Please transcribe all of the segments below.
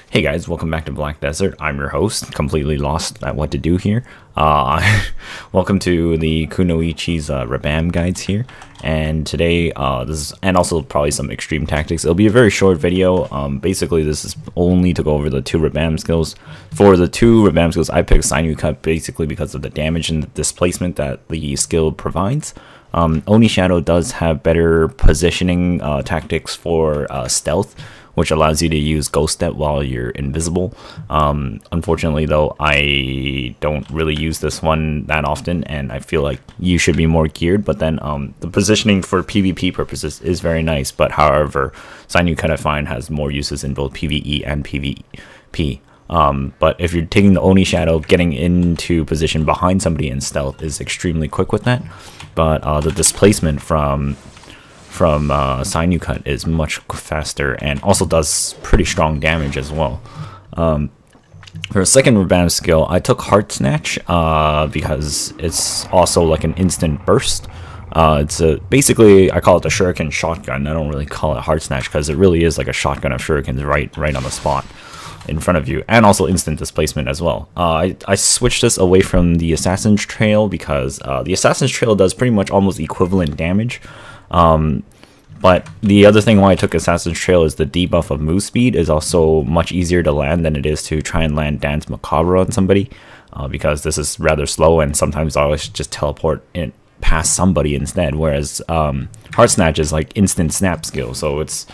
Hey guys, welcome back to Black Desert. I'm your host, completely lost at what to do here. Welcome to the Kunoichi's Rabam guides here. And today, and also probably some extreme tactics. It'll be a very short video. Basically, this is only to go over the two Rabam skills. For the two Rabam skills, I picked Sinew Cut basically because of the damage and the displacement that the skill provides. Oni Shadow does have better positioning tactics for stealth, which allows you to use Ghost Step while you're invisible. Unfortunately, though, I don't really use this one that often, and I feel like you should be more geared. But then the positioning for PvP purposes is very nice. But however, Sinew Cut I find has more uses in both PvE and PvP. But if you're taking the Oni Shadow, getting into position behind somebody in stealth is extremely quick with that. But the displacement from Sinew Cut is much faster and also does pretty strong damage as well. For a second Rabam skill, I took Heart Snatch because it's also like an instant burst. It's basically, I call it the Shuriken Shotgun. I don't really call it Heart Snatch because it really is like a shotgun of shurikens right on the spot in front of you, and also instant displacement as well. I switched this away from the Assassin's Trail because the Assassin's Trail does pretty much almost equivalent damage. But the other thing why I took Assassin's Trail is the debuff of move speed is also much easier to land than it is to try and land Dance Macabre on somebody, because this is rather slow and sometimes I always just teleport in past somebody instead, whereas Heart Snatch is like instant snap skill, so it's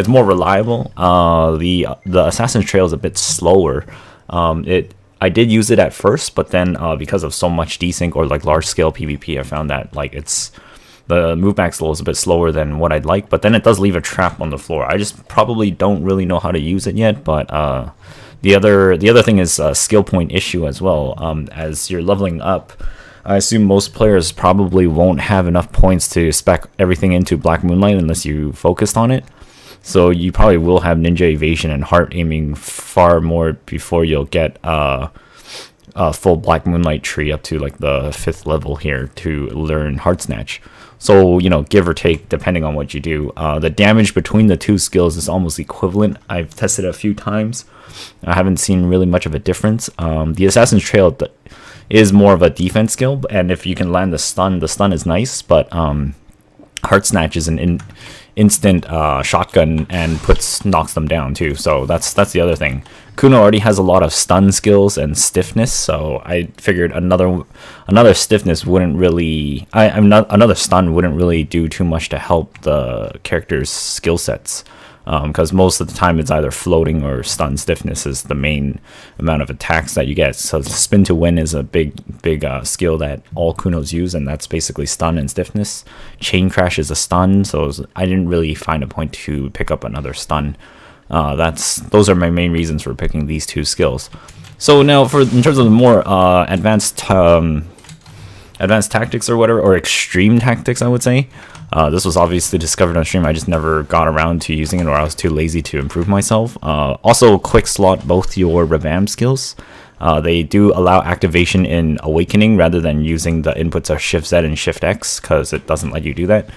more reliable. The Assassin's Trail is a bit slower. I did use it at first, but then because of so much desync or like large scale PvP, I found that like the move back slow is a bit slower than what I'd like, but then it does leave a trap on the floor. I just probably don't really know how to use it yet, but the other thing is a skill point issue as well. As you're leveling up, I assume most players probably won't have enough points to spec everything into Black Moonlight unless you focused on it. So you probably will have Ninja Evasion and Heart Aiming far more before you'll get a full Black Moonlight tree up to like the 5th level here to learn Heart Snatch. So, you know, give or take, depending on what you do. The damage between the two skills is almost equivalent. I've tested it a few times. I haven't seen really much of a difference. The Assassin's Trail is more of a defense skill, and if you can land the stun is nice, but Heart Snatch is an instant shotgun and knocks them down too, so that's the other thing. Kuno already has a lot of stun skills and stiffness, so I figured another stiffness wouldn't really another stun wouldn't really do too much to help the character's skill sets, because most of the time it's either floating or stun stiffness is the main amount of attacks that you get. So spin to win is a big skill that all Kunos use, and that's basically stun and stiffness. Chain crash is a stun, so I didn't really find a point to pick up another stun. Those are my main reasons for picking these two skills. So now in terms of the more advanced tactics or whatever, or extreme tactics, I would say. This was obviously discovered on stream. I just never got around to using it, or I was too lazy to improve myself. Also, quick slot both your Rabam skills. They do allow activation in Awakening rather than using the inputs of Shift Z and Shift X, because it doesn't let you do that.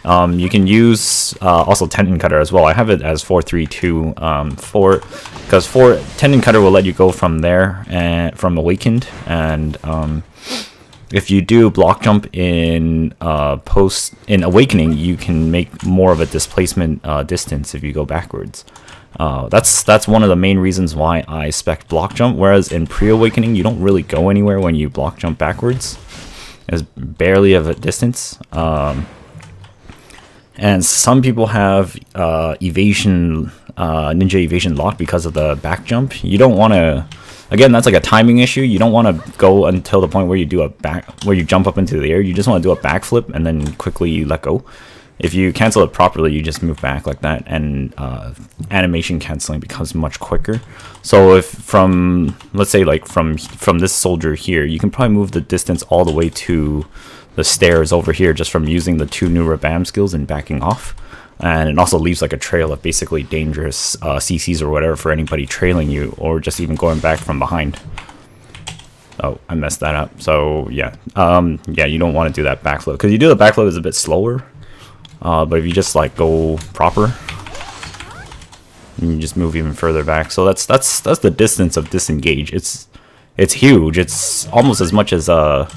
You can use also Tendon Cutter as well. I have it as 4-3-2 because Tendon Cutter will let you go from there and from Awakened, and if you do block jump in Awakening, you can make more of a displacement distance if you go backwards. That's one of the main reasons why I spec block jump, whereas in pre-Awakening you don't really go anywhere when you block jump backwards. There's barely of a distance. And some people have Ninja Evasion locked because of the back jump. You don't want to. Again, that's like a timing issue. You don't want to go until the point where you where you jump up into the air. You just want to do a backflip and then quickly let go. If you cancel it properly, you just move back like that, and animation canceling becomes much quicker. So if let's say like from this soldier here, you can probably move the distance all the way to the stairs over here just from using the two new Rabam skills and backing off. And it also leaves like a trail of basically dangerous CCs or whatever for anybody trailing you, or just even going back from behind. Oh, I messed that up. So yeah, you don't want to do that backflip, because you do the backflip is a bit slower. But if you just like go proper, and you just move even further back. So that's the distance of disengage. It's huge. It's almost as much as a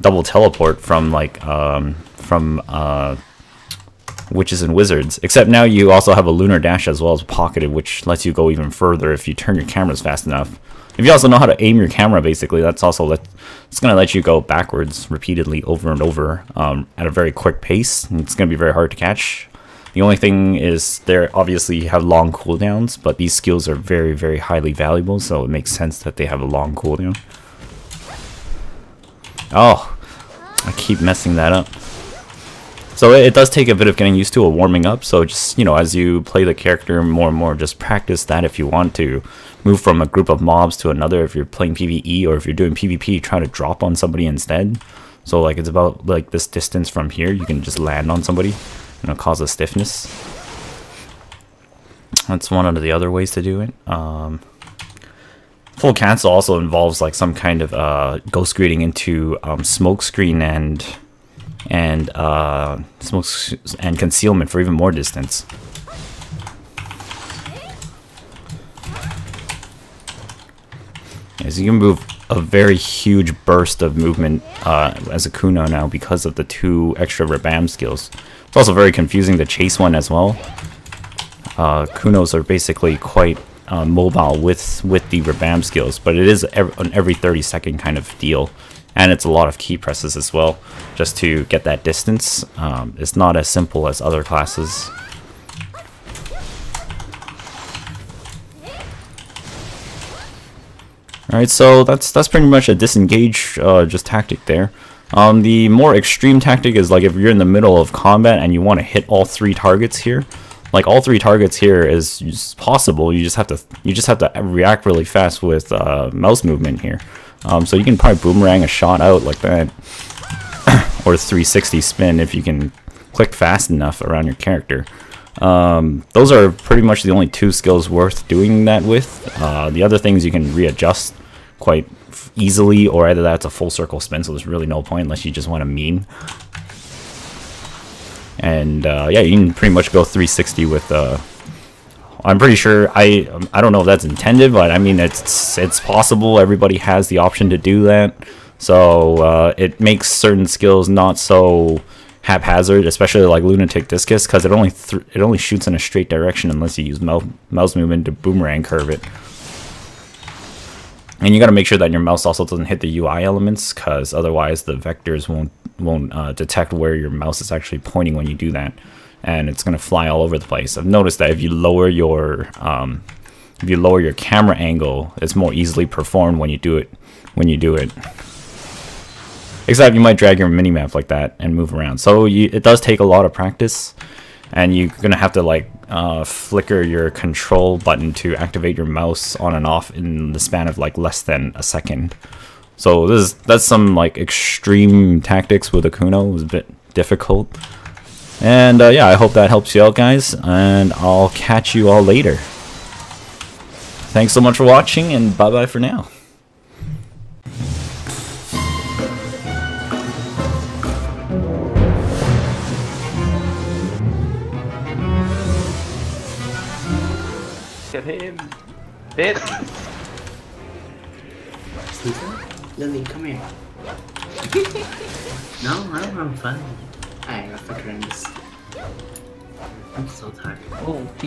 double teleport from like Witches and Wizards, except now you also have a lunar dash as well as pocketed, which lets you go even further if you turn your cameras fast enough. If you also know how to aim your camera, basically, that's also it's going to let you go backwards repeatedly over and over at a very quick pace. And it's going to be very hard to catch. The only thing is they obviously have long cooldowns, but these skills are very, very highly valuable, so it makes sense that they have a long cooldown. Oh, I keep messing that up. So it does take a bit of getting used to, a warming up, so just, you know, as you play the character more and more, just practice that if you want to. Move from a group of mobs to another if you're playing PvE, or if you're doing PvP, try to drop on somebody instead. So like it's about like this distance from here, you can just land on somebody and it'll cause a stiffness. That's one of the other ways to do it. Full cancel also involves like some kind of ghost greeting into smoke screen and smoke and concealment for even more distance. As you can move a very huge burst of movement as a Kuno now because of the 2 extra Rabam skills. It's also very confusing to chase one as well. Kunos are basically quite mobile with the Rabam skills, but it is an every 30-second kind of deal. And it's a lot of key presses as well, just to get that distance. It's not as simple as other classes. Alright, so that's pretty much a disengage just tactic there. The more extreme tactic is like if you're in the middle of combat and you want to hit all 3 targets here. Like all 3 targets here is possible. You just have to react really fast with mouse movement here. So you can probably boomerang a shot out like that, or 360 spin if you can click fast enough around your character. Those are pretty much the only 2 skills worth doing that with. The other things you can readjust quite easily, or either that's a full circle spin, so there's really no point unless you just want to meme. And yeah, you can pretty much go 360 with I'm pretty sure, I don't know if that's intended, but I mean it's possible. Everybody has the option to do that, so it makes certain skills not so haphazard, especially like Lunatic Discus, because it only shoots in a straight direction unless you use mouse movement to boomerang curve it. And you got to make sure that your mouse also doesn't hit the UI elements, because otherwise the vectors won't detect where your mouse is actually pointing when you do that, and it's going to fly all over the place. I've noticed that if you lower your camera angle, it's more easily performed when you do it. Except you might drag your minimap like that and move around. So it does take a lot of practice, and you're gonna have to like flicker your control button to activate your mouse on and off in the span of like less than a second. So that's some like extreme tactics with a Kuno. It was a bit difficult. And yeah, I hope that helps you out, guys, and I'll catch you all later. Thanks so much for watching, and bye bye for now. Get him! Hit! Lily, come here. No, I'm fine. I got the Kyrandis. I'm so tired. Oh, PA.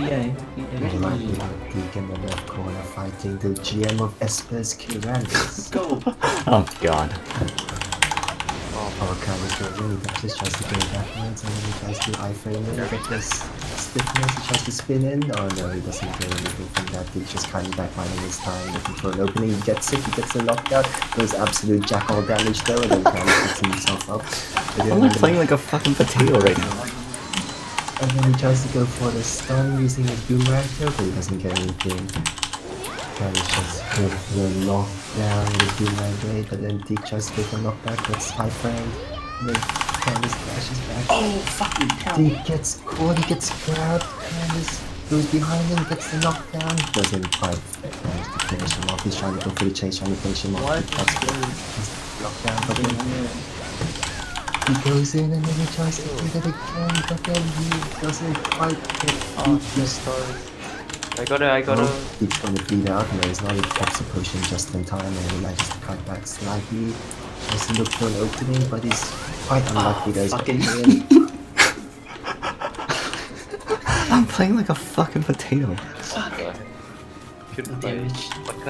Geek in the left corner fighting the GM of Esper's Kyrandis. Go! Oh god. Our camera's going, he just tries to go backwards, and then he tries to iframe it, get this stiffness, he tries to spin in. Oh no, he doesn't get anything from that. He's just kind of backlining his time, looking for an opening. He gets it, he gets the knockdown, goes absolute jackal damage though, and then kind of picks himself up. I'm like playing like a fucking potato right now. And then he tries to go for the stun using his boomerang kill, but he doesn't get anything. Kind of just hit the knockdown with his boomerang blade, but then Deke tries to go for knockback, that's high frame. And then Kyrandis flashes back. Oh, fucking hell! Deke gets caught, he gets grabbed, Kyrandis goes behind him, gets the knockdown. Doesn't quite manage to finish him off. He's trying to go for the chase, trying to finish him off. What? That's the knockdown, but then he goes in and then he tries to do that again, but then he doesn't quite get Oh, just started. I gotta. He's gonna bleed out, and there's not a pops a potion just in time, and he manages to cut back slightly. Tries to look for an opening, but he's quite unlucky. There's fucking in. I'm playing like a fucking potato. Couldn't damage. play.